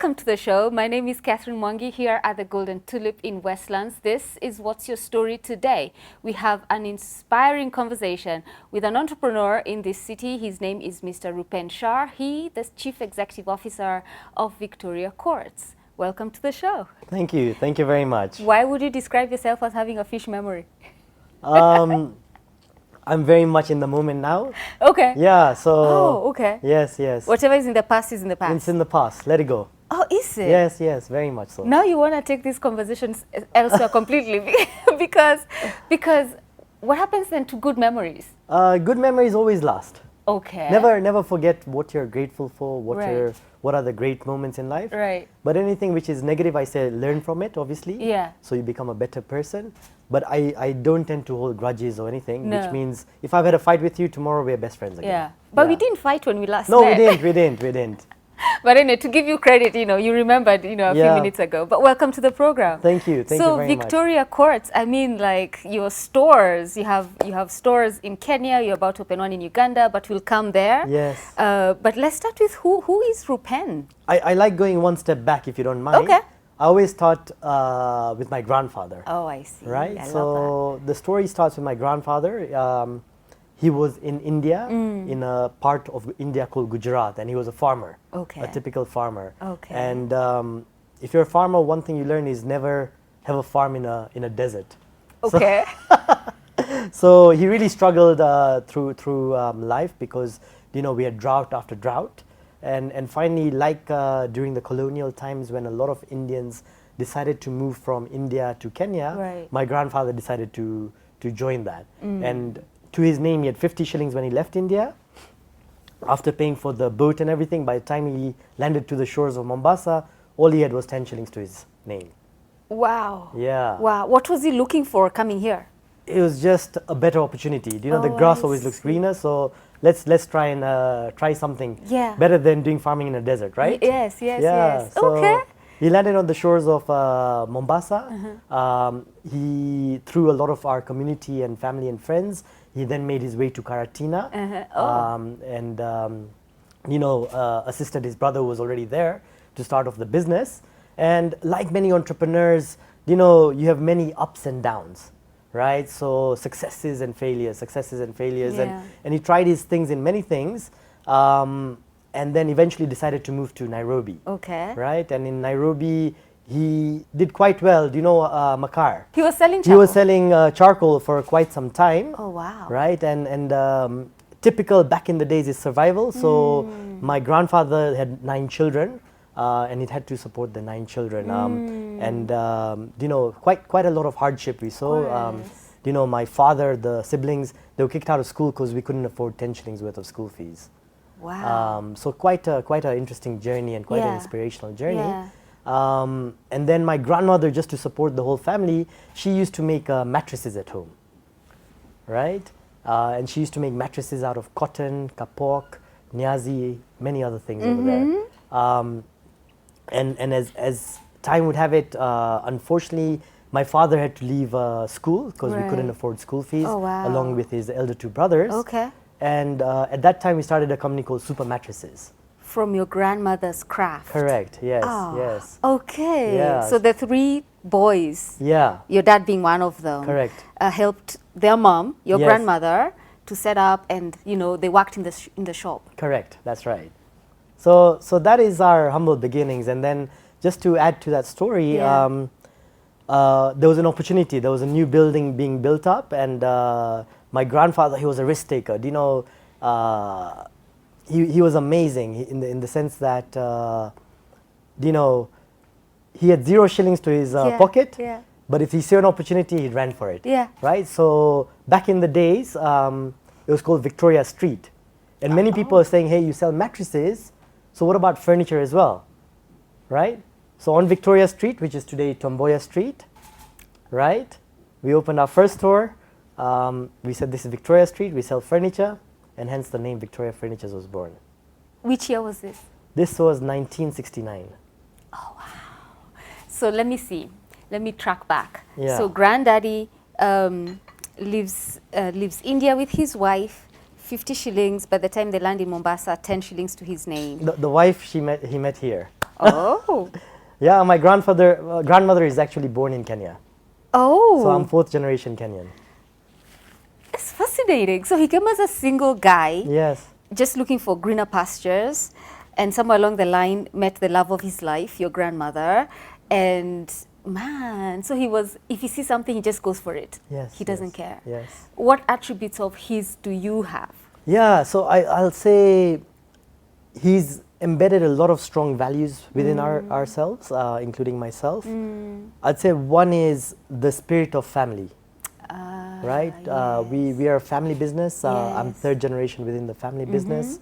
Welcome to the show. My name is Catherine Mwangi here at the Golden Tulip in Westlands. This is What's Your Story Today. We have an inspiring conversation with an entrepreneur in this city. His name is Mr. Rupen Shah. He, the Chief Executive Officer of Victoria Courts. Welcome to the show. Thank you. Thank you very much. Why would you describe yourself as having a fish memory? I'm very much in the moment now. Okay. Yeah, so... Oh, okay. Yes, yes. Whatever is in the past is in the past. It's in the past. Let it go. Oh, is it? Yes, yes, very much so. Now you want to take these conversations elsewhere completely because what happens then to good memories? Good memories always last. Okay. Never forget what you're grateful for, Right. what are the great moments in life. Right. But anything which is negative, I say learn from it, obviously. Yeah. So you become a better person. But I don't tend to hold grudges or anything, No. which means if I've had a fight with you, tomorrow we're best friends again. Yeah. But we Yeah. didn't fight when we last No, met. we didn't. But anyway, to give you credit, you remembered, a few Yeah. minutes ago. But welcome to the program. Thank you. Thank you very much. So Victoria Courts, I mean, like your stores, you have stores in Kenya. You're about to open one in Uganda, but we'll come there. Yes. But let's start with who is Rupen? I like going one step back, if you don't mind. Okay. I always start with my grandfather. Oh, I see. Right? I love So the story starts with my grandfather. He was in India, in a part of India called Gujarat, and he was a farmer. Okay. A typical farmer. Okay. And if you're a farmer, one thing you learn is never have a farm in a desert. that. Okay. So he really struggled through life because we had drought after drought, and finally, like during the colonial times when a lot of Indians decided to move from India to Kenya, Right. my grandfather decided to join that. And to his name, he had 50 shillings when he left India. After paying for the boat and everything, by the time he landed to the shores of Mombasa, all he had was 10 shillings to his name. Wow. Yeah. Wow. What was he looking for coming here? It was just a better opportunity. The Oh, grass I always looks see. greener, so let's try and try something Yeah. better than doing farming in a desert, right? Yes, yes, Yeah. yes. So Okay. he landed on the shores of Mombasa. He, through a lot of our community and family and friends, he then made his way to Karatina, and assisted his brother who was already there to start off the business. And like many entrepreneurs, you have many ups and downs, right? So successes and failures, Yeah. and he tried his things in many things, and then eventually decided to move to Nairobi. Okay. Right, and in Nairobi, he did quite well. Do you know Makar? He was selling He charcoal. was selling charcoal for quite some time. Oh, wow. Right, and typical back in the days is survival. So my grandfather had 9 children, and he had to support the 9 children. And quite a lot of hardship we saw. Yes. My father, the siblings, they were kicked out of school because we couldn't afford 10 shillings worth of school fees. Wow. So quite an interesting journey and quite an Yeah. inspirational journey. Yeah. And then my grandmother, just to support the whole family, she used to make mattresses at home, right? And she used to make mattresses out of cotton, kapok, niazi, many other things over there. And as time would have it, unfortunately, my father had to leave school because we couldn't Right. afford school fees, Oh, wow. along with his elder 2 brothers. Okay. And at that time, we started a company called Super Mattresses. From your grandmother's craft. Correct. Yes. Ah, Yes. Okay. Yeah. So the 3 boys, Yeah. your dad being one of them, Correct. Helped their mom, your Yes. grandmother, to set up, and they worked in the shop. Correct. That's right. So that is our humble beginnings. And then just to add to that story, Yeah. there was an opportunity. There was a new building being built up, and my grandfather, he was a risk taker. He was amazing in the sense that he had 0 shillings to his Yeah, pocket. yeah. But if he saw an opportunity, he ran for it. Yeah. Right. So back in the days, it was called Victoria Street, and many people are saying, "Hey, you sell mattresses, so what about furniture as well?" Right. So on Victoria Street, which is today Tomboya Street, right, we opened our first store. We said this is Victoria Street. We sell furniture, and hence the name Victoria Furnitures was born. Which year was this? This was 1969. So let me see. Let me track back. Yeah. So granddaddy lives India with his wife. 50 shillings. By the time they land in Mombasa, 10 shillings to his name. The wife he met here. Oh. Yeah, my grandmother is actually born in Kenya. Oh. So I'm fourth generation Kenyan. It's fascinating. So he came as a single guy, Yes. just looking for greener pastures, and somewhere along the line met the love of his life, your grandmother, and man, so he was, if he sees something, he just goes for it. Yes. He doesn't yes, care. Yes. What attributes of his do you have? Yeah, so I'll say he's embedded a lot of strong values within ourselves, including myself. I'd say one is the spirit of family, right? We are a family business. I'm Yes. third generation within the family business.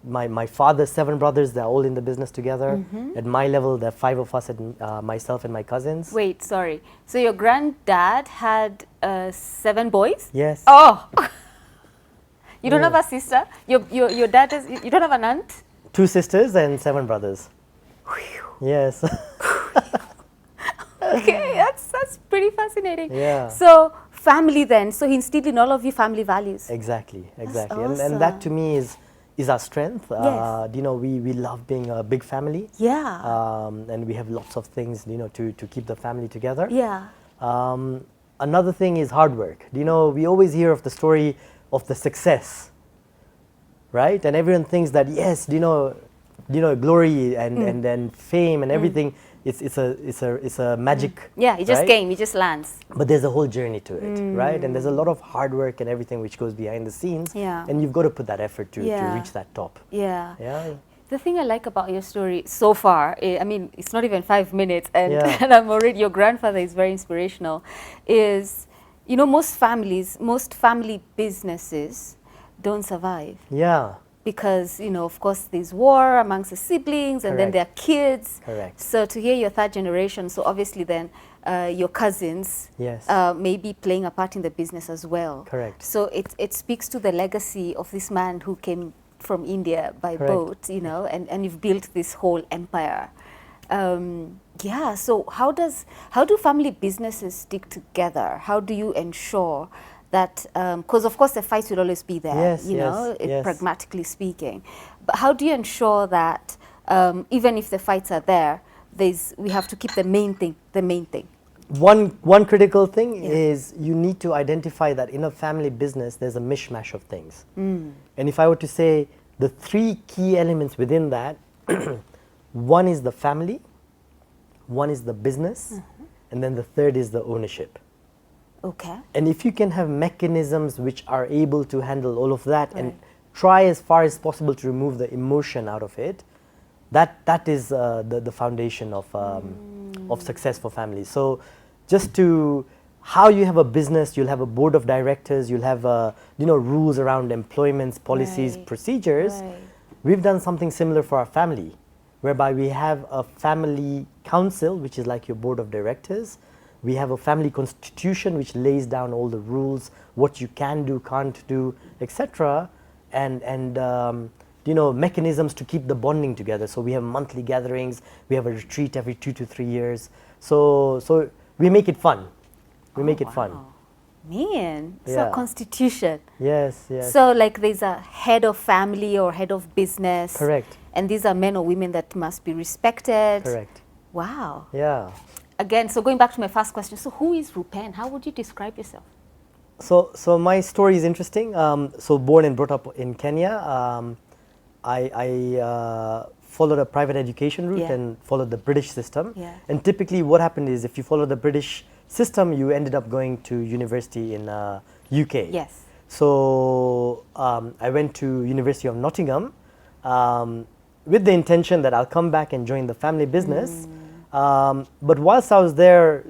My father's 7 brothers, they're all in the business together. At my level, there are 5 of us, myself and my cousins. Wait, sorry. So your granddad had 7 boys? Yes. Oh! You don't have a sister? Your dad is, you don't have an aunt? 2 sisters and 7 brothers. Yes. Okay, that's pretty fascinating. Yeah. So family then, so he instilled in all of you family values. Exactly. And awesome. that to me is our strength. Yes. You know, we love being a big family. Yeah. And we have lots of things, you know, to keep the family together. Yeah. Another thing is hard work. You know, we always hear of the story of the success, right? And everyone thinks that yes, glory and then fame and everything. It's a magic. Yeah, it just right? came, it just lands. But there's a whole journey to it, right? And there's a lot of hard work and everything which goes behind the scenes. Yeah. And you've got to put that effort to Yeah. reach that top. Yeah. Yeah. The thing I like about your story so far, I mean, it's not even 5 minutes, and, Yeah. and I'm already, your grandfather is very inspirational, is, you know, most family businesses don't survive. Yeah. Because, you know, of course, there's war amongst the siblings, and then there are kids. Correct. So to hear your third generation, so obviously then your cousins Yes. may be playing a part in the business as well. Correct. So it speaks to the legacy of this man who came from India by Correct. boat, you know, and you've built this whole empire. Yeah, so how do family businesses stick together? How do you ensure that, because of course the fights will always be there, Yes, you know, yes. pragmatically speaking. But how do you ensure that even if the fights are there, we have to keep the main thing, the main thing? One critical thing Yeah. is you need to identify that in a family business there's a mishmash of things. And if I were to say the 3 key elements within that, one is the family, one is the business, and then the third is the ownership. Okay. And if you can have mechanisms which are able to handle all of that and Right. try as far as possible to remove the emotion out of it, that is the foundation of success for families. So just to how you have a business, you'll have a board of directors, you'll have rules around employments, policies, Right. procedures. Right. We've done something similar for our family, whereby we have a family council, which is like your board of directors. We have a family constitution which lays down all the rules, what you can do, can't do, etc. And mechanisms to keep the bonding together. So we have monthly gatherings, we have a retreat every 2 to 3 years. So we make it fun. We make it fun. Man, so Yeah. constitution. Yes, yes. So like there's a head of family or head of business. Correct. And these are men or women that must be respected. Correct. Wow. Yeah. Again, so going back to my first question, so who is Rupen? How would you describe yourself? So my story is interesting. So born and brought up in Kenya. I followed a private education route Yeah. and followed the British system. Yeah. And typically what happened is if you follow the British system, you ended up going to university in UK. Yes. So I went to University of Nottingham with the intention that I'll come back and join the family business. But whilst I was there,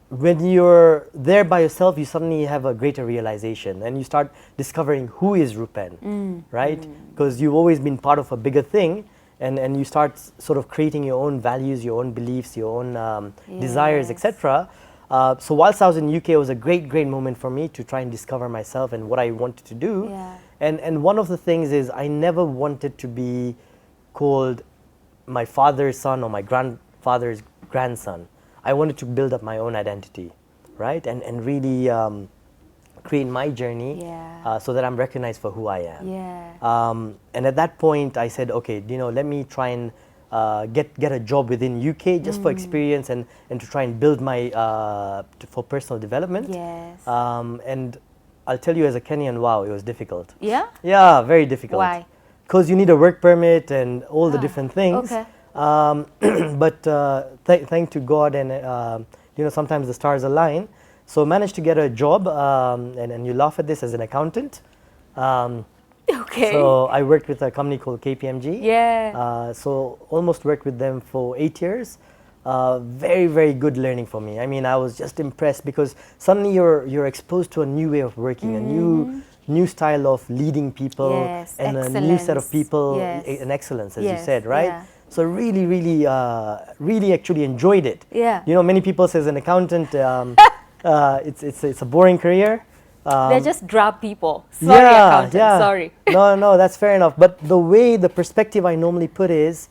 when you're there by yourself, you suddenly have a greater realization and you start discovering who is Rupen, right? Because you've always been part of a bigger thing and you start sort of creating your own values, your own beliefs, your own desires, Yes. etc. So whilst I was in UK, it was a great moment for me to try and discover myself and what I wanted to do. Yeah. And one of the things is I never wanted to be called my father's son or my grandfather's grandson. I wanted to build up my own identity, right? And really create my journey Yeah. so that I'm recognized for who I am. Yeah. And at that point, I said, okay, let me try and get a job within UK just for experience and to try and build my for personal development. Yes. And I'll tell you, as a Kenyan, wow, it was difficult. Yeah? Yeah, very difficult. Why? Because you need a work permit and all the different things. Okay. But thank to God and sometimes the stars align. So managed to get a job, and you laugh at this, as an accountant. Okay. So I worked with a company called KPMG. Yeah. So almost worked with them for 8 years. Very, very good learning for me. I mean, I was just impressed because suddenly you're exposed to a new way of working, a new style of leading people, Yes, and a new set of excellence. people, Yes. and excellence, as you Yes, said, right? yeah. So really, really, really actually enjoyed it. Yeah. Many people say as an accountant, it's a boring career. They're just drab people. Sorry, accountant. Sorry. No, that's fair enough. But the perspective I normally put is,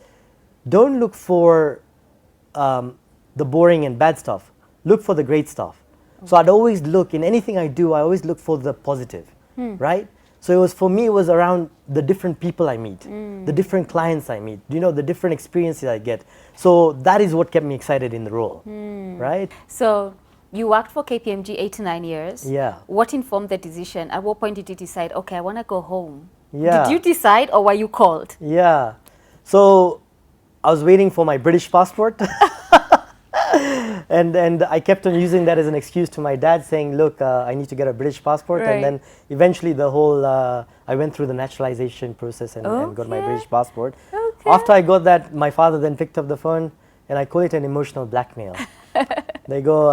don't look for the boring and bad stuff. Look for the great stuff. So I'd always look, in anything I do, I always look for the positive, right? So for me, it was around the different people I meet, the different clients I meet, the different experiences I get. So that is what kept me excited in the role, right? So you worked for KPMG 8 to 9 years. Yeah. What informed the decision? At what point did you decide, okay, I want to go home? Yeah. Did you decide, or were you called? Yeah. So I was waiting for my British passport. And I kept on using that as an excuse to my dad, saying, look, I need to get a British passport. Right. And then eventually I went through the naturalization process and got my British passport. Okay. After I got that, my father then picked up the phone, and I call it an emotional blackmail. They go,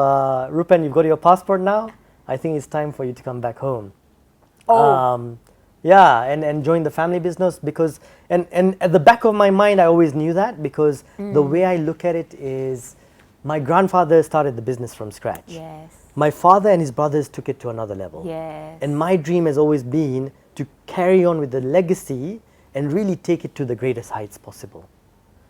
Rupen, you've got your passport now. I think it's time for you to come back home. Oh. Yeah, and join the family business, because, and at the back of my mind, I always knew that, because the way I look at it is, my grandfather started the business from scratch. Yes. My father and his brothers took it to another level. Yes. And my dream has always been to carry on with the legacy and really take it to the greatest heights possible.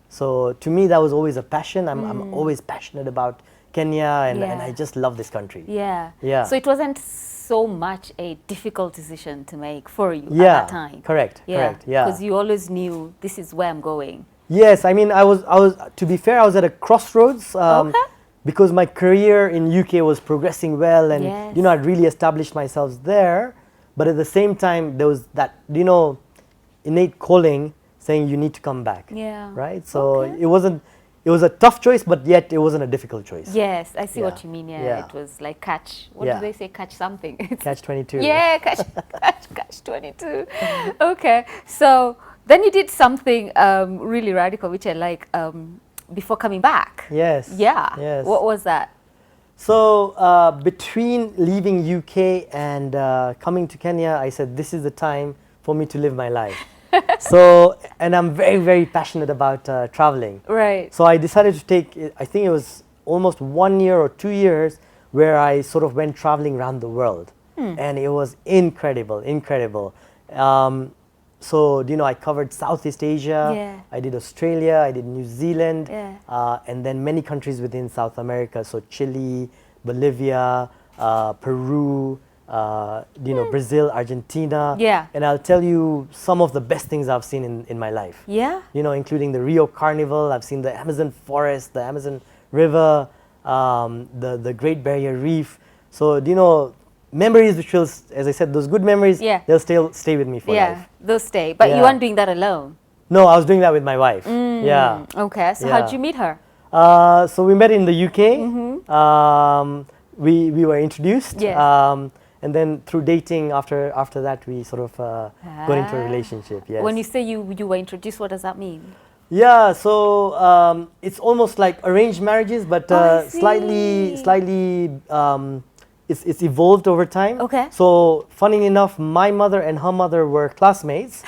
So to me, that was always a passion. I'm always passionate about Kenya, and I just love this country. Yeah. Yeah. So it wasn't so much a difficult decision to make for you at that time. Correct. Correct. Yeah. Because you always knew, this is where I'm going. Yes, I mean, I was. To be fair, I was at a crossroads. Okay. Because my career in UK was progressing well, and Yes. I'd really established myself there. But at the same time, there was that innate calling saying you need to come back. Yeah. Right. So Okay. it wasn't. It was a tough choice, but yet it wasn't a difficult choice. Yes, I see Yeah. what you mean. Yeah. Yeah. It was like catch. What Yeah. do they say? Catch something. Catch 22. Yeah, catch 22. Okay, so then you did something really radical, which I like, before coming back. Yes. Yeah. Yes. What was that? So between leaving UK and coming to Kenya, I said, this is the time for me to live my life. So, and I'm very, very passionate about traveling. Right. So I decided to take, I think it was almost 1 year or 2 years, where I sort of went traveling around the world. And it was incredible, incredible. So, I covered Southeast Asia, Yeah. I did Australia, I did New Zealand, Yeah. and then many countries within South America. So Chile, Bolivia, Peru, Brazil, Argentina. Yeah. And I'll tell you some of the best things I've seen in my life. Yeah. Including the Rio Carnival. I've seen the Amazon forest, the Amazon River, the Great Barrier Reef. So, memories which will, as I said, those good memories, Yeah. they'll still stay with me for Yeah, life. those stay. But you Yeah. weren't doing that alone. No, I was doing that with my wife. Yeah. Okay, so Yeah. how'd you meet her? So we met in the UK. We were introduced. Yes. And then through dating, after that, we sort of got into a relationship. Yes. When you say you were introduced, what does that mean? Yeah, so it's almost like arranged marriages, but I slightly it's evolved over time. Okay. So funny enough, my mother and her mother were classmates,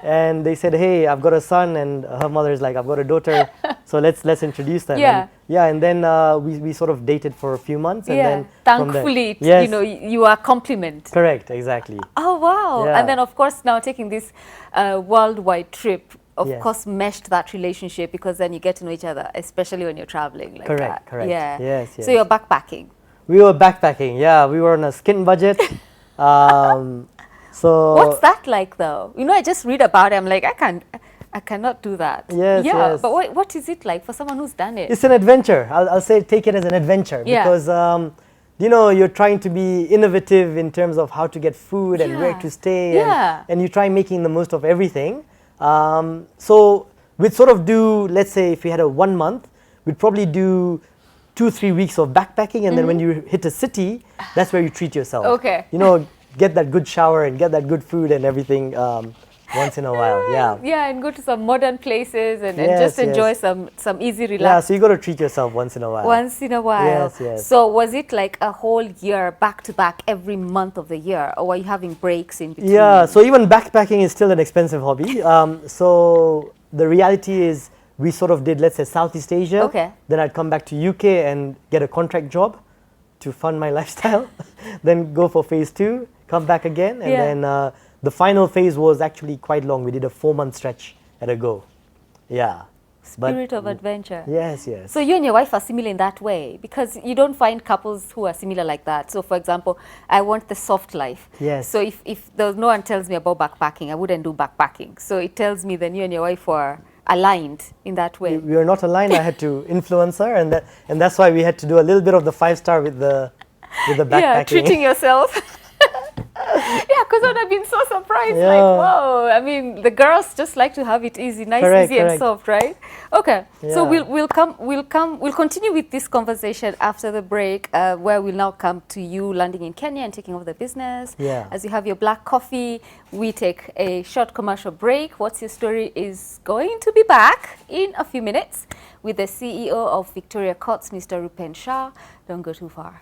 and they said, "Hey, I've got a son," and her mother is like, "I've got a daughter," so let's introduce them. Yeah. And then we sort of dated for a few months, and then from there- thankfully, yes, you are a compliment. correct, exactly. Oh, wow. Yeah. And then, of course, now taking this worldwide trip, of Yes. course, meshed that relationship, because then you get to know each other, especially when you're traveling like Correct, that. correct. Yeah. Yes, So yes. you're backpacking. We were backpacking. Yeah, we were on a skin budget. So What's that like, though? You know, I just read about it. I'm like, I cannot do that. Yes, yeah, yes. but what is it like for someone who's done it? It's an adventure. I'll say take it as an adventure Yeah. because you know, you're trying to be innovative in terms of how to get food and where Yeah. to stay, Yeah. and you try making the most of everything. So we'd sort of do, let's say, if we had a 1 month, we'd probably do 2-3 weeks of backpacking, and then when you hit a city, that's where you treat yourself. Okay. You know, get that good shower and get that good food and everything once in a while. Yeah. Yeah, and go to some modern places and Yes, just enjoy yes. some easy Yeah, relax so you got to treat yourself once in a while. once in a while. Yes, yes. So was it like a whole year back to back every month of the year, or were you having breaks in between? Yeah, so even backpacking is still an expensive hobby. So the reality is we sort of did, let's say, Southeast Asia. Okay. Then I'd come back to UK and get a contract job to fund my lifestyle. Then go for phase 2, come back again. And Yeah. then the final phase was actually quite long. We did a 4-month stretch at a go. Yeah. Spirit of adventure. Yes, yes. So you and your wife are similar in that way, because you don't find couples who are similar like that. So for example, I want the soft life. Yes. So if there's no one tells me about backpacking, I wouldn't do backpacking. So it tells me then you and your wife are aligned in that way. We were not aligned. I had to influence her, and that's why we had to do a little bit of the 5-star with the backpacking. Yeah, treating yourself. Yeah, because I would have been so surprised. Yeah. Like, whoa! I mean, the girls just like to have it easy, nice, Correct, easy, and correct. soft, right? Okay. So Yeah. we'll continue with this conversation after the break, where we'll now come to you landing in Kenya and taking over the business. Yeah. As you have your black coffee, we take a short commercial break. What's Your Story is going to be back in a few minutes with the CEO of Victoria Courts, Mr. Rupen Shah. Don't go too far.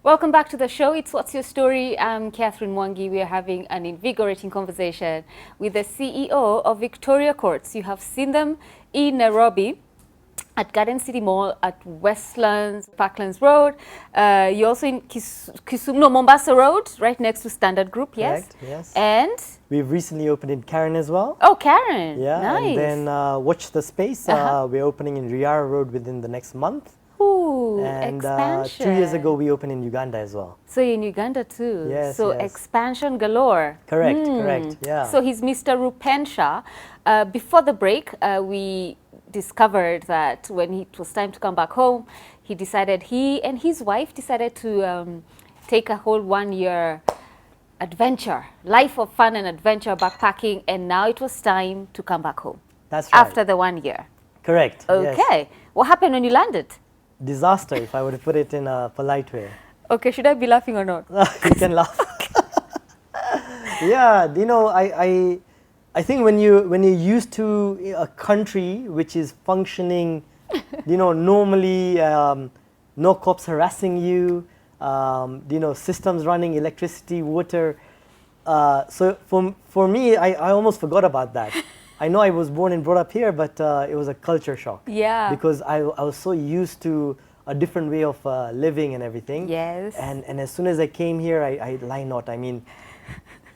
Welcome back to the show. It's What's Your Story? I'm Catherine Mwangi. We are having an invigorating conversation with the CEO of Victoria Courts. You have seen them in Nairobi at Garden City Mall, at Westlands, Parklands Road. You're also in Mombasa Road, right next to Standard Group, yes? Correct, yes. And, We've recently opened in Karen as well. oh, Karen, Yeah, nice. and then watch the space. We're opening in Riara Road within the next month. Ooh, And expansion. 2 years ago, we opened in Uganda as well. So you're in Uganda too. Yes, So yes. expansion galore. Correct, correct, yeah. So he's Mr. Rupen Shah. Before the break, we discovered that when it was time to come back home, he and his wife decided to take a whole 1-year adventure, life of fun and adventure, backpacking, and now it was time to come back home. That's right. After the 1 year. Correct. Yes. Okay. What happened when you landed? Disaster, if I were to put it in a polite way. Okay, should I be laughing or not? You can laugh. Yeah, you know, I think when you're used to a country which is functioning, you know, normally, no cops harassing you, you know, systems running, electricity, water. So for me, I almost forgot about that. I know I was born and brought up here, but it was a culture shock. Yeah. Because I was so used to a different way of living and everything. Yes. And as soon as I came here, I lie not. I mean,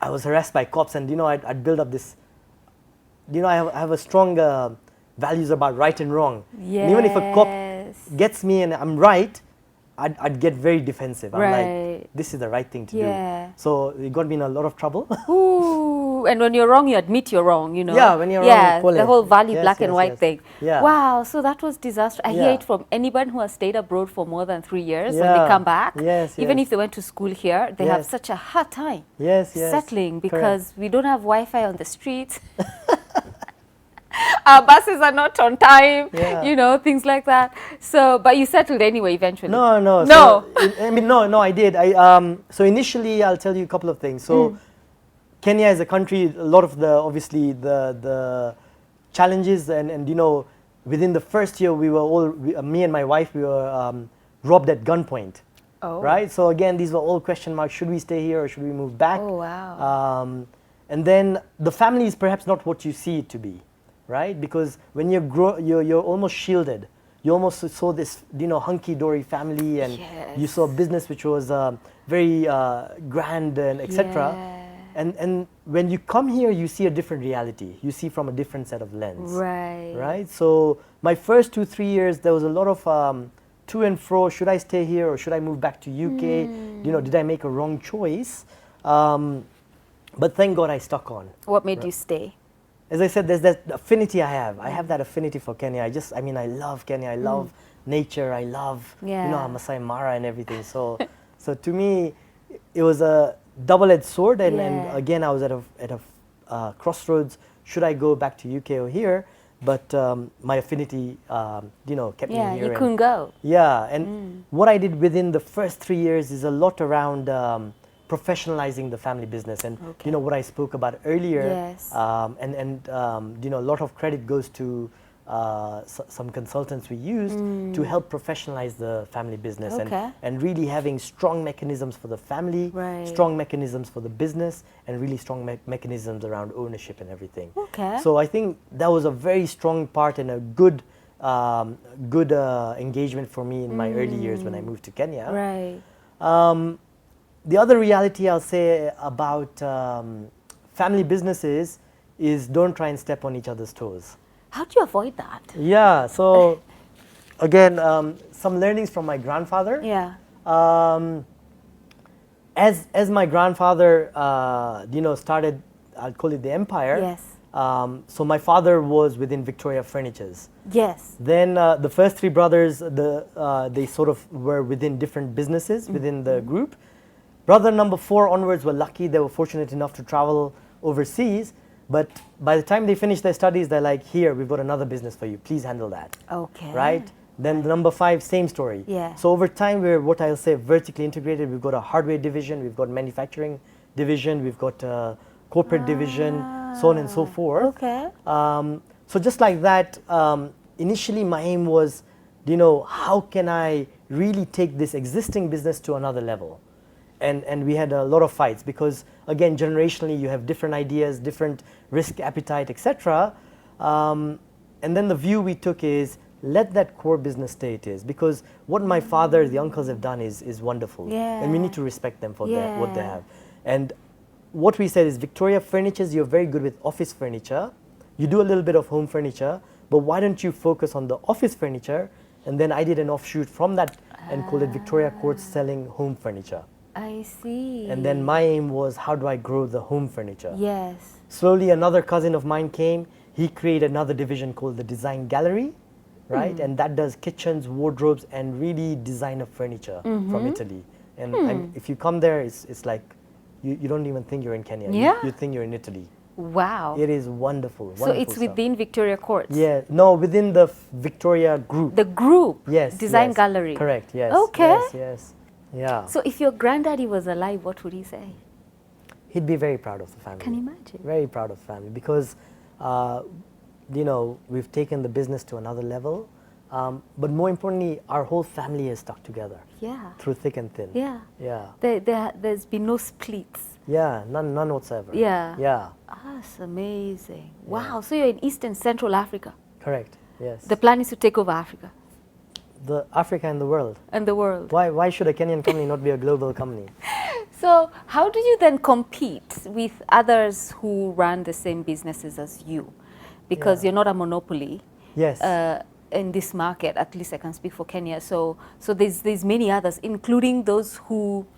I was harassed by cops, and you know, I'd build up this. You know, I have a strong values about right and wrong. Yes. And even if a cop gets me and I'm right, I'd get very defensive. I'm like, this is the right thing to do. So it got me in a lot of trouble. Ooh, and when you're wrong, you admit you're wrong, you know. Yeah, when you're wrong, you pull the it. whole value Yes, black and yes, white yes. thing. Yeah. Wow, so that was disaster. I hear Yeah. it from anyone who has stayed abroad for more than 3 years when Yeah. they come back. Yes, Even yes. if they went to school here, they have Yes. such a hard time Yes, yes. settling Correct. because we don't have Wi-Fi on the streets. Our buses are not on time, Yeah. you know, things like that. So, but you settled anyway eventually. No. No. So, I mean, no, I did. So initially, I'll tell you a couple of things. So Kenya as a country, a lot of obviously the challenges and you know, within the first year, we were me and my wife, we were robbed at gunpoint. Oh. right? So again, these were all question marks. Should we stay here or should we move back? Oh, wow. And then the family is perhaps not what you see it to be, right? Because when you're almost shielded. You almost saw this, hunky-dory family, and Yes. you saw a business which was very grand and etc. Yeah. And when you come here, you see a different reality. You see from a different set of lens. Right. Right? So my first 2-3 years, there was a lot of to and fro. Should I stay here or should I move back to UK? Did I make a wrong choice? But thank God I stuck on. What made you stay? As I said, there's that affinity I have. I have that affinity for Kenya. I love Kenya. I love nature. I love, Masai Mara and everything. So to me, it was a double-edged sword. And again, I was at a crossroads. Should I go back to UK or here? But my affinity, kept me here. Yeah, you couldn't go. Yeah, and what I did within the first 3 years is a lot around professionalizing the family business, and what I spoke about earlier. Yes. And a lot of credit goes to some consultants we used to help professionalize the family business, and really having strong mechanisms for the family, strong mechanisms for the business, and really strong mechanisms around ownership and everything. Okay. So I think that was a very strong part and a good engagement for me in my early years when I moved to Kenya. Right. The other reality I'll say about family businesses is don't try and step on each other's toes. How do you avoid that? Yeah, so again, some learnings from my grandfather. Yeah. As my grandfather, started, I'll call it the empire. Yes. So my father was within Victoria Furnitures. Yes. Then the first three brothers, they sort of were within different businesses within the group. Brother number 4 onwards were lucky. They were fortunate enough to travel overseas. But by the time they finished their studies, they're like, here, we've got another business for you. Please handle that. Okay. Right? Then the number 5, same story. Yeah. So over time, we're what I'll say vertically integrated. We've got a hardware division, we've got manufacturing division, we've got a corporate division, so on and so forth. Okay. So just like that, initially my aim was, how can I really take this existing business to another level? And we had a lot of fights because, again, generationally, you have different ideas, different risk appetite, etc. And then the view we took is, let that core business stay it is, because what my father, the uncles have done is wonderful. Yeah. And we need to respect them for what they have. And what we said is, Victoria Furnitures, you're very good with office furniture. You do a little bit of home furniture, but why don't you focus on the office furniture? And then I did an offshoot from that and called it Victoria Courts Selling Home Furniture. I see. And then my aim was, how do I grow the home furniture? Yes. Slowly, another cousin of mine came. He created another division called the Design Gallery, right? And that does kitchens, wardrobes, and really designer furniture from Italy. And if you come there, it's like, you don't even think you're in Kenya. Yeah. You think you're in Italy. Wow. It is wonderful. So it's stuff. within Victoria Courts? Yeah. No, within the Victoria group. The group? Yes. Design yes. Gallery? Correct, yes. Okay. Yes, yes. Yeah. So if your granddaddy was alive, what would he say? He'd be very proud of the family. Can you imagine? Very proud of the family because, we've taken the business to another level. But more importantly, our whole family has stuck together. Yeah. Through thick and thin. Yeah. Yeah. There's been no splits. Yeah, none whatsoever. Yeah. Yeah. That's amazing. Wow. So you're in East and Central Africa. Correct. Yes. The plan is to take over Africa. The Africa and the world. And the world. Why should a Kenyan company not be a global company? So how do you then compete with others who run the same businesses as you? Because you're not a monopoly. Yes. In this market, at least I can speak for Kenya. So there's many others, including those who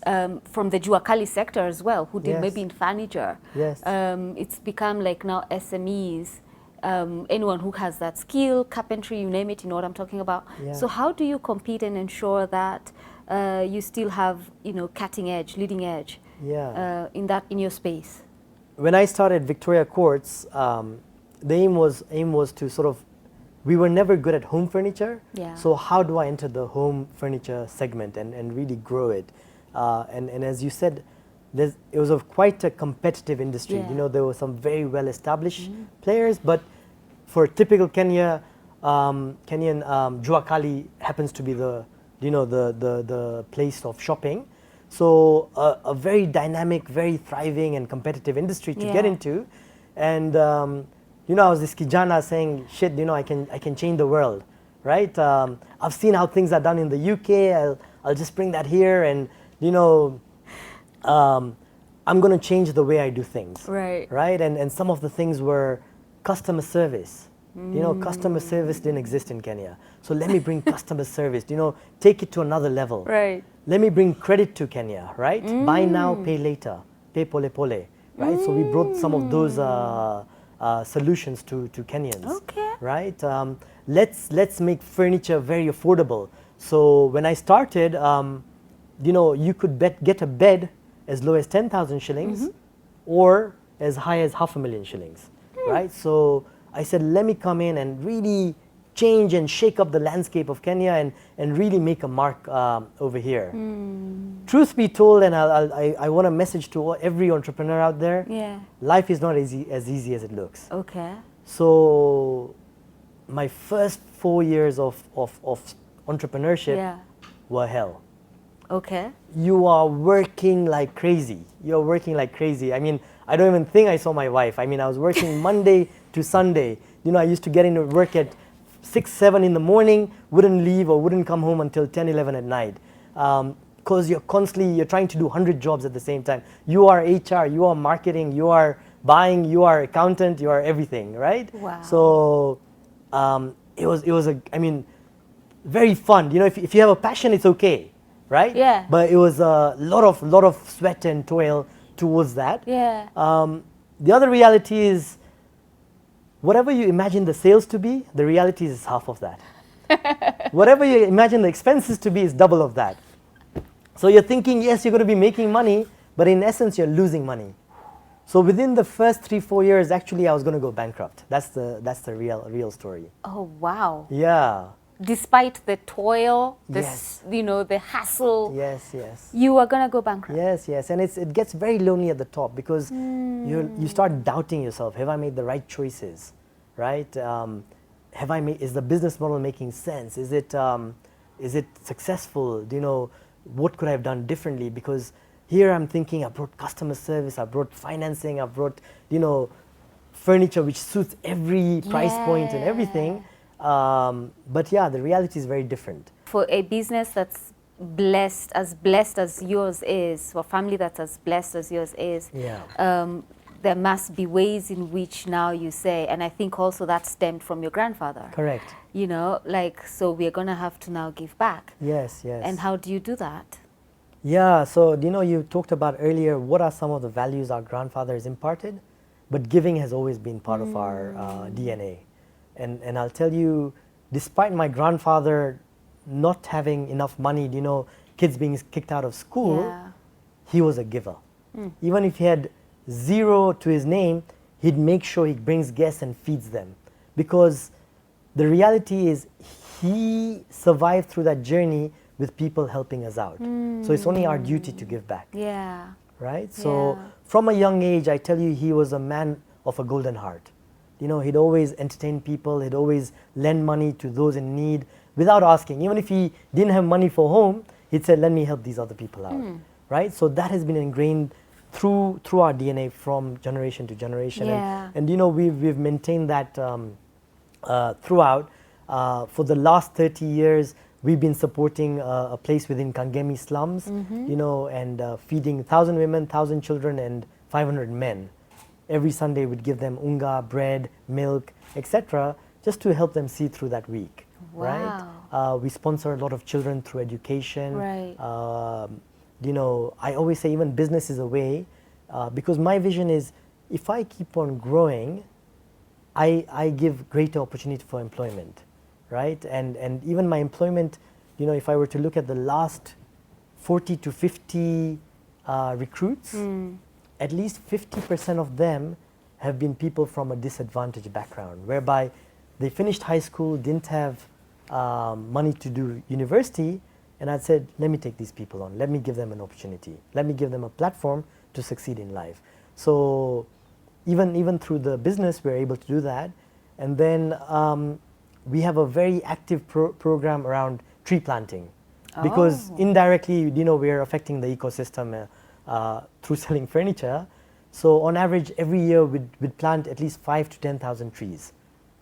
from the Juakali sector as well, who deal maybe in furniture. Yes. It's become like now SMEs. Anyone who has that skill, carpentry, you name it, you know what I'm talking about. Yeah. So how do you compete and ensure that you still have, cutting edge, leading edge in your space? When I started Victoria Courts, the aim was to sort of, we were never good at home furniture. Yeah. So how do I enter the home furniture segment and really grow it? And as you said, it was quite a competitive industry. Yeah. There were some very well-established players, but for typical Kenyan, Juakali happens to be the the place of shopping. So a very dynamic, very thriving and competitive industry to get into. And I was this kijana saying, shit, I can change the world, right? I've seen how things are done in the UK. I'll just bring that here, and I'm going to change the way I do things, right? And some of the things were customer service. Customer service didn't exist in Kenya. So let me bring customer service, take it to another level. Right. Let me bring credit to Kenya, right? Buy now, pay later, pay pole pole, right? So we brought some of those solutions to Kenyans, right? Let's make furniture very affordable. So when I started, you could get a bed as low as 10,000 shillings or as high as 500,000 shillings, right? So I said, let me come in and really change and shake up the landscape of Kenya and really make a mark over here. Truth be told, and I want a message to every entrepreneur out there, life is not as easy as it looks. Okay. So my first 4 years of entrepreneurship were hell. Okay. You are working like crazy. You're working like crazy. I mean, I don't even think I saw my wife. I mean, I was working Monday to Sunday. I used to get into work at 6, 7 in the morning, wouldn't leave or wouldn't come home until 10, 11 at night. Because you're trying to do 100 jobs at the same time. You are HR, you are marketing, you are buying, you are accountant, you are everything, right? Wow. So it was very fun. If you have a passion, it's okay, right? Yeah. But it was a lot of sweat and toil towards that. Yeah. The other reality is, whatever you imagine the sales to be, the reality is half of that. Whatever you imagine the expenses to be is double of that. So you're thinking, yes, you're going to be making money, but in essence, you're losing money. So within the first 3-4 years, actually, I was going to go bankrupt. That's the real story. Oh, wow. Yeah. Despite the toil, the hassle. Yes. You are going to go bankrupt. Yes. And it gets very lonely at the top because you start doubting yourself. Have I made the right choices? Right? Is the business model making sense? Is it successful? What could I have done differently? Because here I'm thinking I brought customer service, I brought financing, I brought, furniture which suits every price point and everything. But yeah, the reality is very different. For a business that's blessed as yours is, for a family that's as blessed as yours is, there must be ways in which now you say, and I think also that stemmed from your grandfather. Correct. So we're going to have to now give back. Yes. And how do you do that? Yeah, so you talked about earlier, what are some of the values our grandfathers imparted? But giving has always been part of our DNA. And I'll tell you, despite my grandfather not having enough money, kids being kicked out of school, he was a giver. Even if he had 0 to his name, he'd make sure he brings guests and feeds them. Because the reality is he survived through that journey with people helping us out. So it's only our duty to give back. Yeah. Right? So from a young age, I tell you, he was a man of a golden heart. He'd always entertain people, he'd always lend money to those in need without asking. Even if he didn't have money for home, he'd say, let me help these other people out. Right? So that has been ingrained through our DNA from generation to generation. And we've maintained that throughout. For the last 30 years, we've been supporting a place within Kangemi slums, and feeding 1,000 women, 1,000 children, and 500 men. Every Sunday, we'd give them unga, bread, milk, etc., just to help them see through that week. Wow. Right? We sponsor a lot of children through education. Right. I always say even business is a way, because my vision is, if I keep on growing, I give greater opportunity for employment. Right? And even my employment, if I were to look at the last 40 to 50 recruits, at least 50% of them have been people from a disadvantaged background, whereby they finished high school, didn't have money to do university, and I said, let me take these people on, let me give them an opportunity, let me give them a platform to succeed in life. So even through the business, we're able to do that. And then we have a very active program around tree planting. because indirectly, we're affecting the ecosystem through selling furniture. So on average, every year we'd plant at least 5,000 to 10,000 trees,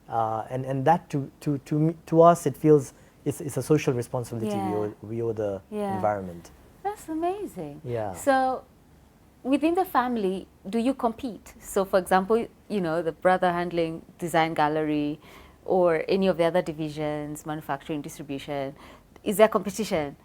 and that to us it feels it's a social responsibility. We owe the environment. That's amazing. Yeah. So within the family, do you compete? So for example, the brother handling design gallery or any of the other divisions, manufacturing, distribution, is there competition?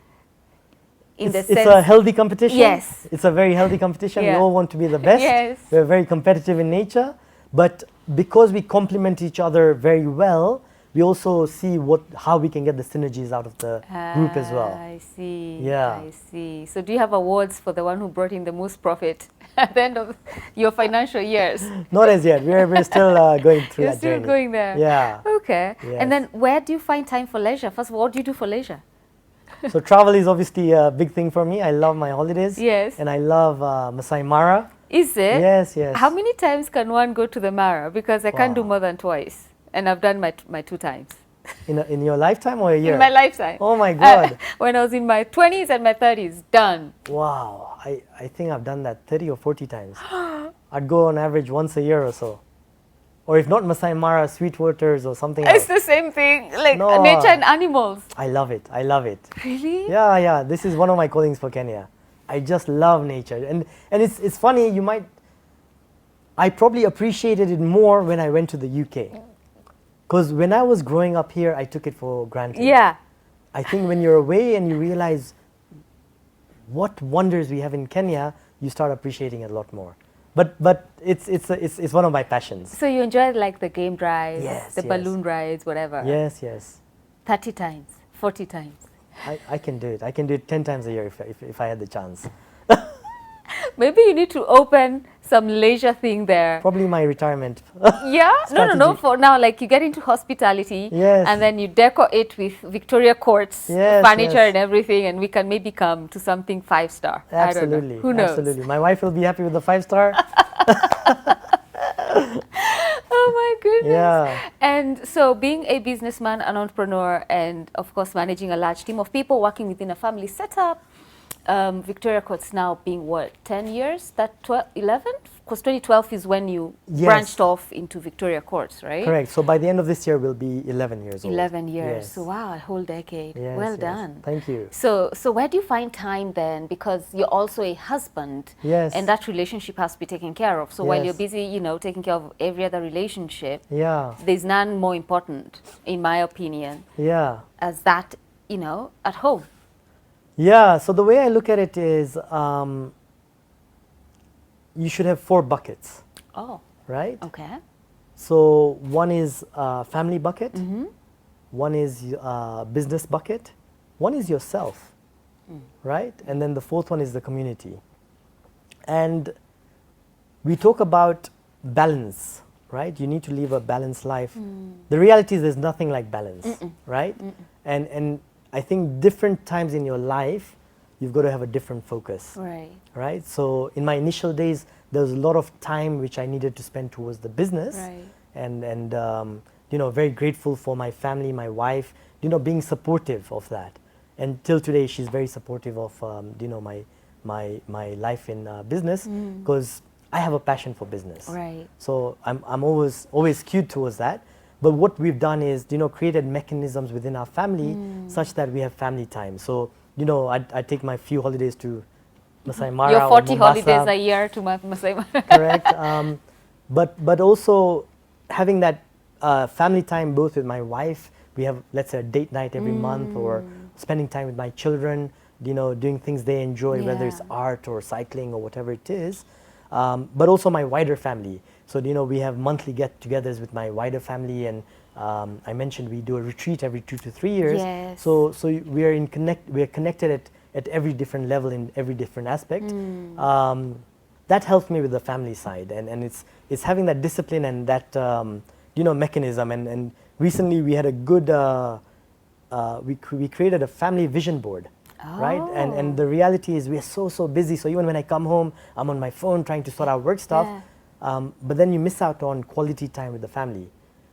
It's a healthy competition. Yes. It's a very healthy competition. Yeah. We all want to be the best. Yes. We're very competitive in nature. But because we complement each other very well, we also see how we can get the synergies out of the group as well. I see. Yeah. I see. So do you have awards for the one who brought in the most profit at the end of your financial years? Not as yet. We're still going through that journey. You're still going there. Yeah. Okay. Yes. And then where do you find time for leisure? First of all, what do you do for leisure? So travel is obviously a big thing for me. I love my holidays. Yes. And I love Masai Mara. Is it? Yes, yes. How many times can one go to the Mara? Because I can't do more than twice. And I've done my 2 times. In your lifetime or a year? In my lifetime. Oh my God. When I was in my 20s and my 30s, done. Wow. I think I've done that 30 or 40 times. I'd go on average once a year or so. Or if not Masai Mara, Sweetwaters or something else. It's the same thing, like No. nature and animals. I love it. I love it. Really? Yeah. This is one of my callings for Kenya. I just love nature. And it's funny, I probably appreciated it more when I went to the UK. Because when I was growing up here, I took it for granted. Yeah. I think when you're away and you realize what wonders we have in Kenya, you start appreciating it a lot more. But it's one of my passions. So you enjoy like the game drives, Yes, the yes. balloon rides, whatever. Yes. 30 times, 40 times. I can do it. I can do it 10 times a year if I had the chance. Maybe you need to open some leisure thing there. Probably my retirement. Yeah? No. strategy. For now, like you get into hospitality Yes. and then you decor it with Victoria Courts, Yes, furniture yes. and everything, and we can maybe come to something 5-star. I don't Absolutely. know. Who knows? Absolutely. My wife will be happy with the 5-star. Oh my goodness. Yeah. And so being a businessman, an entrepreneur, and of course managing a large team of people working within a family setup, Victoria Courts now being what, 10 years? 11? Because 2012 is when you Yes. branched off into Victoria Courts, right? Correct. So by the end of this year, we'll be 11 years old. 11 years. Yes. So wow, a whole decade. Yes, Well yes. done. Thank you. So where do you find time then? Because you're also a husband. Yes. And that relationship has to be taken care of. So while Yes. you're busy, taking care of every other relationship, Yeah. there's none more important, in my opinion, Yeah. as that, at home. Yeah. So the way I look at it is you should have 4 buckets, Oh, right? okay. So one is family bucket, Mm-hmm. one is business bucket, one is yourself, right? And then the 4th one is the community. And we talk about balance, right? You need to live a balanced life. The reality is there's nothing like balance, right? And I think different times in your life, you've got to have a different focus. Right. Right? So in my initial days, there was a lot of time which I needed to spend towards the business. Right. And very grateful for my family, my wife, being supportive of that. And till today, she's very supportive of, my life in business because I have a passion for business. Right. So I'm always skewed towards that. But what we've done is, created mechanisms within our family such that we have family time. So, I take my few holidays to Masai Mara Your 40 or Mombasa. holidays a year to Masai Mara. Correct. But also having that family time both with my wife. We have, let's say, a date night every month, or spending time with my children, doing things they enjoy, whether it's Yeah. art or cycling or whatever it is. But also my wider family. So, we have monthly get-togethers with my wider family, and I mentioned we do a retreat every 2 to 3 years. Yes. So we are connected at every different level in every different aspect. That helps me with the family side, and it's having that discipline and that mechanism. And recently we had a good we created a family vision board. Right, and the reality is we are so busy. So even when I come home, I'm on my phone trying to sort out work stuff. Yeah. But then you miss out on quality time with the family.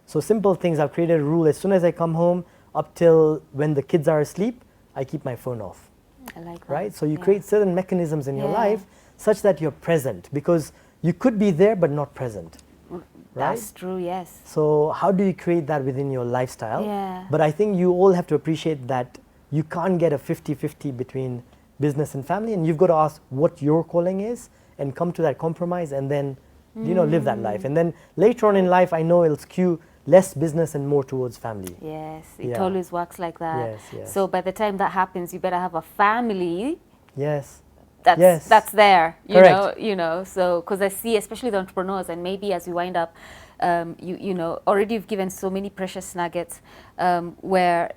So simple things. I've created a rule: as soon as I come home, up till when the kids are asleep, I keep my phone off. I like that. Right? So you create certain mechanisms in your life such that you're present, because you could be there but not present. Right? That's true, yes. So how do you create that within your lifestyle? Yeah. But I think you all have to appreciate that you can't get a 50-50 between business and family, and you've got to ask what your calling is and come to that compromise, and then live that life. And then later on in life, I know it'll skew less business and more towards family. Yes, it always works like that. Yes, yes. So by the time that happens, you better have a family. Yes. That's there, Correct. So because I see, especially the entrepreneurs, and maybe as we wind up, already you've given so many precious nuggets where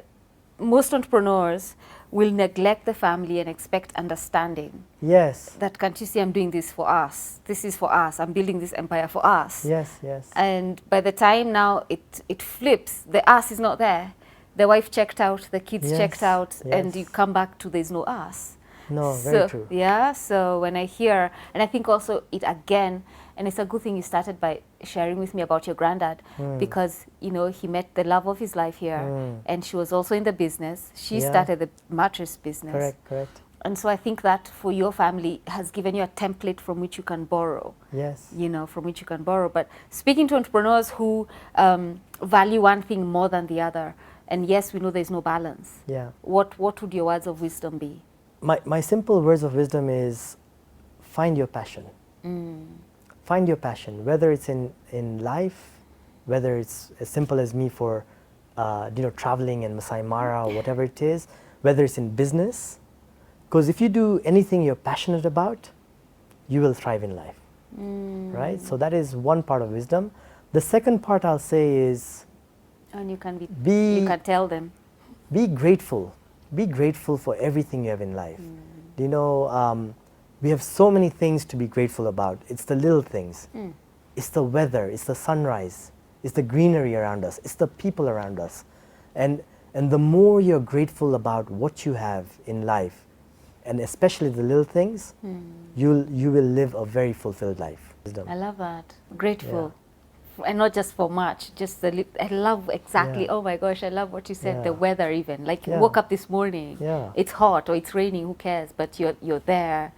most entrepreneurs will neglect the family and expect understanding. Yes. That, can't you see, I'm doing this for us. This is for us. I'm building this empire for us. Yes, yes. And by the time now it flips, the us is not there. The wife checked out, the kids checked out, and you come back to there's no us. No, very true. Yeah, so when I hear, and I think also it again, and it's a good thing you started by sharing with me about your granddad, because, he met the love of his life here, and she was also in the business. She started the mattress business. Correct. And so I think that for your family has given you a template from which you can borrow. Yes. From which you can borrow. But speaking to entrepreneurs who value one thing more than the other, and yes, we know there's no balance. Yeah. What would your words of wisdom be? My simple words of wisdom is find your passion. Find your passion, whether it's in life, whether it's as simple as me for traveling in Masai Mara or whatever it is, whether it's in business. Because if you do anything you're passionate about, you will thrive in life. Right? So that is one part of wisdom. The second part I'll say is, and you can tell them, be grateful. Be grateful for everything you have in life. We have so many things to be grateful about. It's the little things. It's the weather, it's the sunrise, it's the greenery around us, it's the people around us. And the more you're grateful about what you have in life, and especially the little things, you will live a very fulfilled life. I love that. Grateful. And not just for much, just I love exactly, oh my gosh, I love what you said, the weather even. Like you woke up this morning, it's hot or it's raining, who cares, but you're there.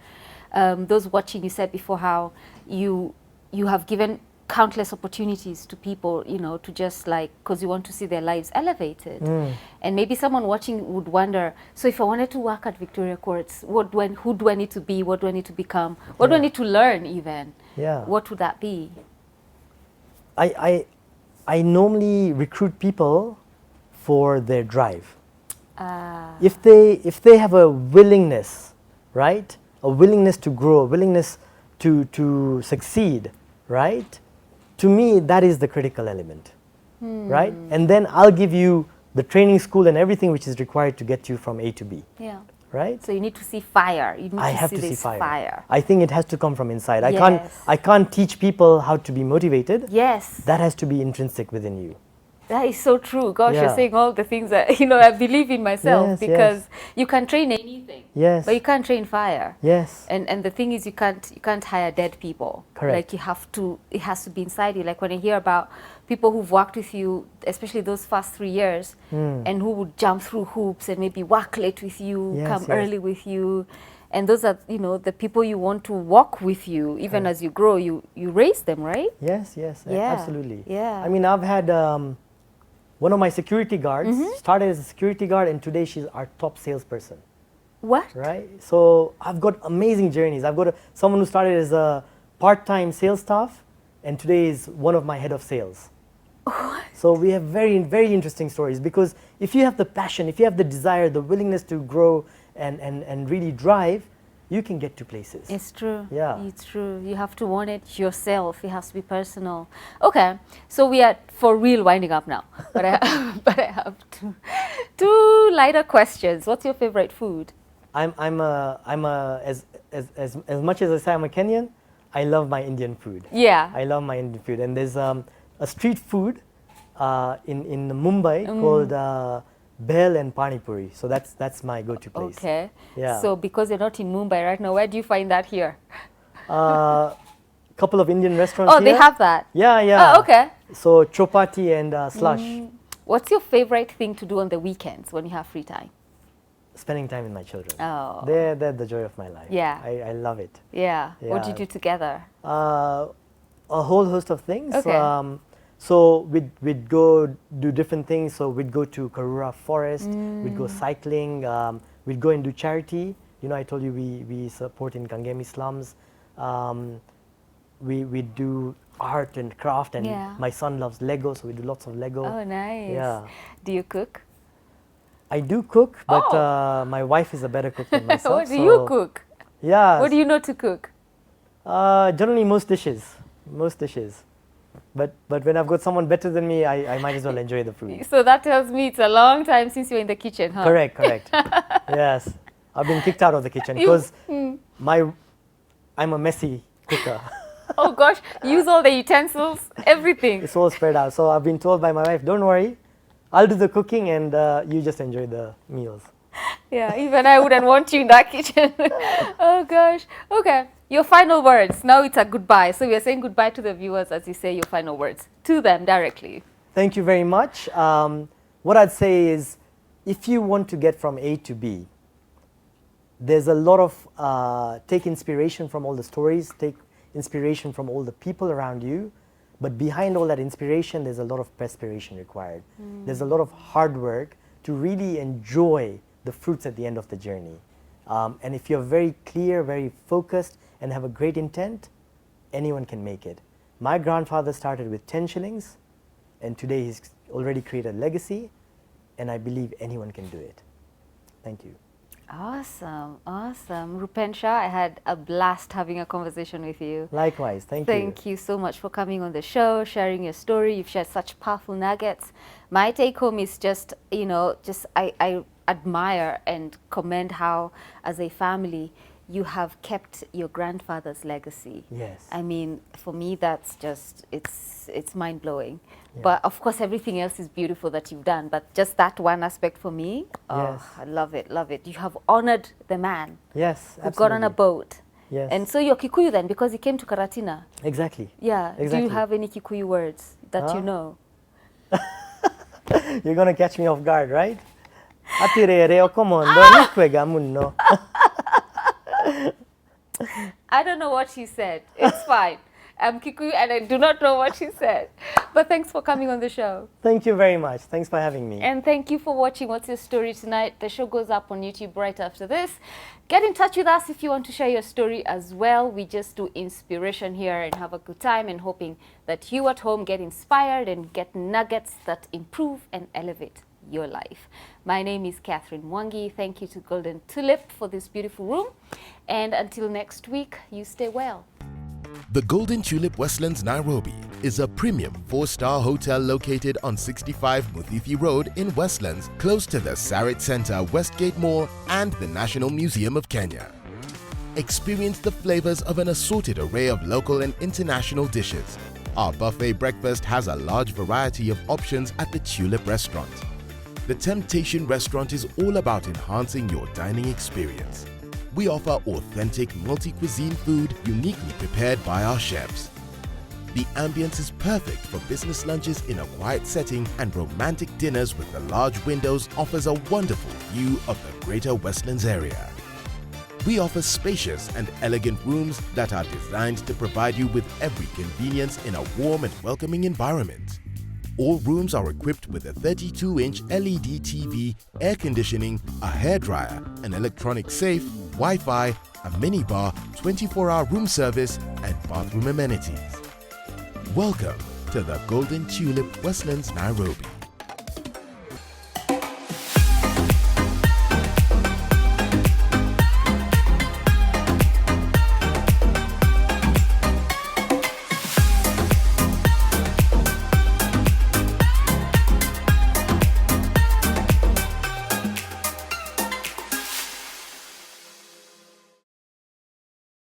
Those watching, you said before how you have given countless opportunities to people, to just because you want to see their lives elevated. And maybe someone watching would wonder, so if I wanted to work at Victoria Courts, who do I need to be? What do I need to become? What do I need to learn even? What would that be? I normally recruit people for their drive. If they have a willingness, right? A willingness to grow, a willingness to succeed, right? To me, that is the critical element, right? And then I'll give you the training school and everything which is required to get you from A to B. Yeah. Right? So you need to see fire. You need I to have see to this see fire. fire. I think it has to come from inside. Yes. I can't teach people how to be motivated. Yes. That has to be intrinsic within you. That is so true. Gosh, you're saying all the things that I believe in myself, because you can train anything. Yes. But you can't train fire. Yes. And the thing is, you can't hire dead people. Correct. Like it has to be inside you. Like when I hear about people who've worked with you, especially those first 3 years, and who would jump through hoops and maybe work late with you, come early with you. And those are, the people you want to walk with you, even as you grow, you raise them, right? Yes, absolutely. Yeah. I mean, I've had one of my security guards started as a security guard, and today she's our top salesperson. What? Right? So I've got amazing journeys. I've got someone who started as a part-time sales staff, and today is one of my head of sales. What? So we have very, very interesting stories, because if you have the passion, if you have the desire, the willingness to grow and really drive, you can get to places. It's true. Yeah. It's true. You have to want it yourself. It has to be personal. Okay. So we are for real winding up now. But I have two lighter questions. What's your favorite food? As much as I say I'm a Kenyan, I love my Indian food. Yeah. I love my Indian food. And there's a street food in Mumbai called Bhel and Pani Puri. So that's my go-to place. Okay. Yeah. So because you're not in Mumbai right now, where do you find that here? Couple of Indian restaurants here. They have that? Yeah. Oh, okay. So chapati and slush. What's your favorite thing to do on the weekends when you have free time? Spending time with my children. Oh. They're the joy of my life. Yeah. I love it. Yeah. What do you Yeah. do together? A whole host of things. Okay. So we'd go do different things. So we'd go to Karura Forest, we'd go cycling, we'd go and do charity. You know, I told you we support in Kangemi slums. We do art and craft, and Yeah. my son loves Lego, so we do lots of Lego. Oh, nice. Yeah. Do you cook? I do cook, but Oh. my wife is a better cook than myself. What do you cook? Yeah. What do you know to cook? Generally most dishes. But when I've got someone better than me, I might as well enjoy the food. So that tells me it's a long time since you're in the kitchen, huh? Correct. Yes. I've been kicked out of the kitchen because I'm a messy cooker. Oh gosh, use all the utensils, everything. It's all spread out. So I've been told by my wife, don't worry, I'll do the cooking and you just enjoy the meals. Yeah, even I wouldn't want you in that kitchen. Oh gosh. Okay, your final words. Now it's a goodbye. So we are saying goodbye to the viewers as you say your final words to them directly. Thank you very much. What I'd say is, if you want to get from A to B, there's a lot of, take inspiration from all the stories, take inspiration from all the people around you, but behind all that inspiration, there's a lot of perspiration required. There's a lot of hard work to really enjoy the fruits at the end of the journey. And if you're very clear, very focused, and have a great intent, anyone can make it. My grandfather started with 10 shillings, and today he's already created a legacy, and I believe anyone can do it. Thank you. Awesome. Rupensha, I had a blast having a conversation with you. Likewise, thank you. Thank you so much for coming on the show, sharing your story. You've shared such powerful nuggets. My take home is just, I admire and commend how, as a family, you have kept your grandfather's legacy. Yes. I mean, for me, that's just, it's mind-blowing. Yeah. But of course, everything else is beautiful that you've done. But just that one aspect for me, Yes. I love it. You have honored the man Yes, who got on a absolutely. boat. Yes. And so you're Kikuyu then, because he came to Karatina. Exactly. Yeah. Do Exactly. you have any Kikuyu words that you know? You're going to catch me off guard, right? Atirere okomondo nikwega munno. I don't know what she said. It's fine. I'm Kikuyu and I do not know what she said. But thanks for coming on the show. Thank you very much. Thanks for having me. And thank you for watching What's Your Story Tonight. The show goes up on YouTube right after this. Get in touch with us if you want to share your story as well. We just do inspiration here and have a good time, and hoping that you at home get inspired and get nuggets that improve and elevate your life. My name is Catherine Mwangi. Thank you to Golden Tulip for this beautiful room. And until next week, you stay well. The Golden Tulip Westlands Nairobi is a premium 4-star hotel located on 65 Muthithi Road in Westlands, close to the Sarit Center, Westgate Mall and the National Museum of Kenya. Experience the flavors of an assorted array of local and international dishes. Our buffet breakfast has a large variety of options at the Tulip Restaurant. The Temptation Restaurant is all about enhancing your dining experience. We offer authentic multi-cuisine food uniquely prepared by our chefs. The ambience is perfect for business lunches in a quiet setting, and romantic dinners with the large windows offers a wonderful view of the Greater Westlands area. We offer spacious and elegant rooms that are designed to provide you with every convenience in a warm and welcoming environment. All rooms are equipped with a 32-inch LED TV, air conditioning, a hairdryer, an electronic safe, Wi-Fi, a minibar, 24-hour room service, and bathroom amenities. Welcome to the Golden Tulip Westlands Nairobi.